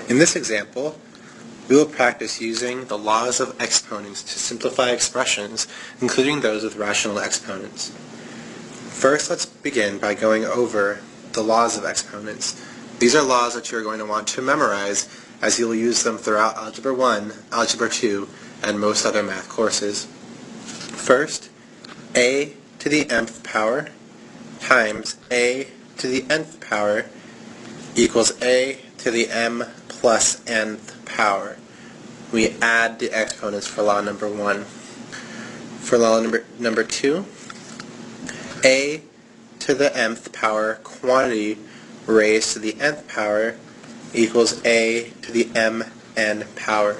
In this example, we will practice using the laws of exponents to simplify expressions, including those with rational exponents. First, let's begin by going over the laws of exponents. These are laws that you're going to want to memorize, as you'll use them throughout Algebra 1, Algebra 2, and most other math courses. First, a to the mth power times a to the nth power equals a to the m plus nth power. We add the exponents for law number 1. For law number 2, a to the mth power quantity raised to the nth power equals a to the mn power.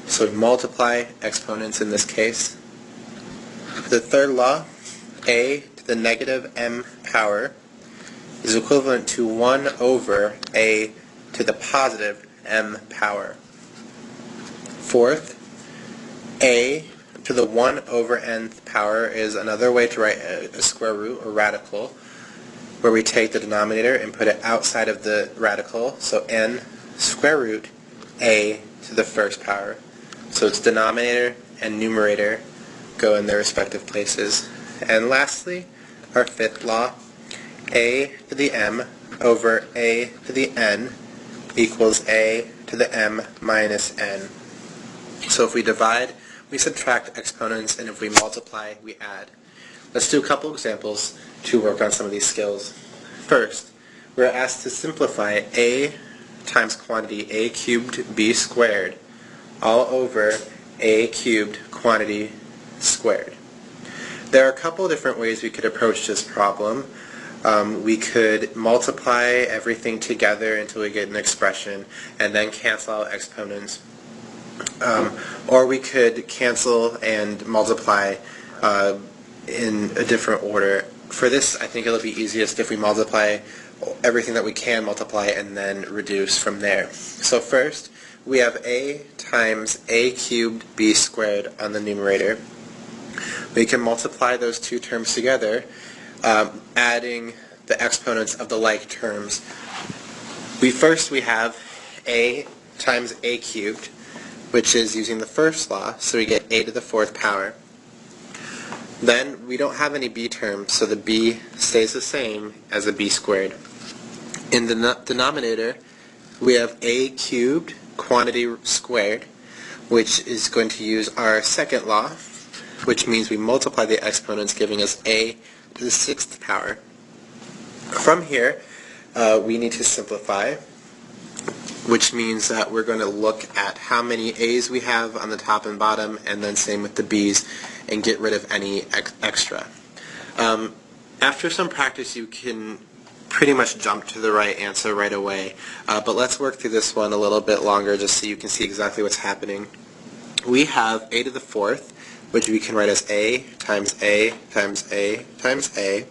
So we multiply exponents in this case. The third law, a to the negative m power is equivalent to 1 over a to the positive m power. Fourth, a to the 1 over nth power is another way to write a square root or radical, where we take the denominator and put it outside of the radical, so n square root a to the first power. So its denominator and numerator go in their respective places. And lastly, our fifth law, a to the m over a to the n equals a to the m minus n. So if we divide, we subtract exponents, and if we multiply, we add. Let's do a couple examples to work on some of these skills. First, we're asked to simplify a times quantity a cubed b squared all over a cubed quantity squared. There are a couple different ways we could approach this problem. We could multiply everything together until we get an expression and then cancel out exponents. Or we could cancel and multiply in a different order. For this, I think it'll be easiest if we multiply everything that we can multiply and then reduce from there. So first, we have a times a cubed b squared on the numerator. We can multiply those two terms together, adding the exponents of the like terms. We have a times a cubed, which is using the first law, so we get a to the fourth power. Then we don't have any b terms, so the b stays the same as the b squared. In the denominator, we have a cubed quantity squared, which is going to use our second law, which means we multiply the exponents, giving us a to the sixth power. From here, we need to simplify, which means that we're going to look at how many a's we have on the top and bottom, and then same with the b's, and get rid of any extra. After some practice, you can pretty much jump to the right answer right away, but let's work through this one a little bit longer just so you can see exactly what's happening. We have a to the fourth, which we can write as a times a times a times a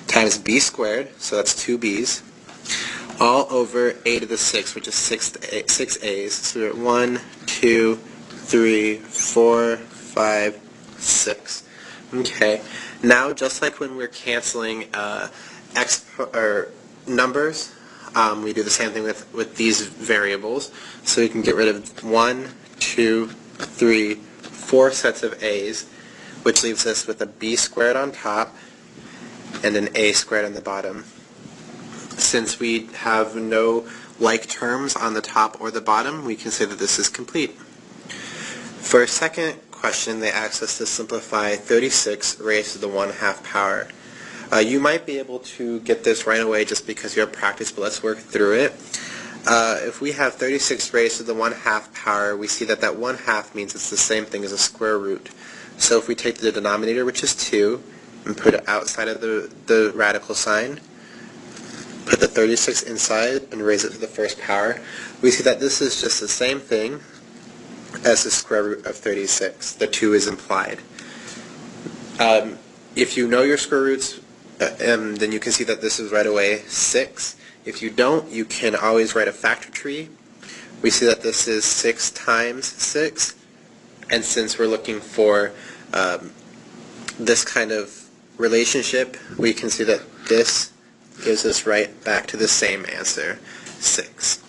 times b squared, so that's 2 b's, all over a to the sixth, which is 6 a's. So we're at 1, 2, 3, 4, 5, 6. Okay, now just like when we're canceling numbers, we do the same thing with these variables. So we can get rid of 1, 2, 3, 4 sets of a's, which leaves us with a b squared on top and an a squared on the bottom. Since we have no like terms on the top or the bottom, we can say that this is complete. For a second question, they asked us to simplify 36 raised to the 1/2 power. You might be able to get this right away just because you have practice, but let's work through it. If we have 36 raised to the 1/2 power, we see that 1/2 means it's the same thing as a square root. So if we take the denominator, which is 2, and put it outside of the radical sign, put the 36 inside and raise it to the first power, we see that this is just the same thing as the square root of 36. The 2 is implied. If you know your square roots, then you can see that this is right away 6. If you don't, you can always write a factor tree. We see that this is 6 times 6, and since we're looking for this kind of relationship, we can see that this gives us right back to the same answer, 6.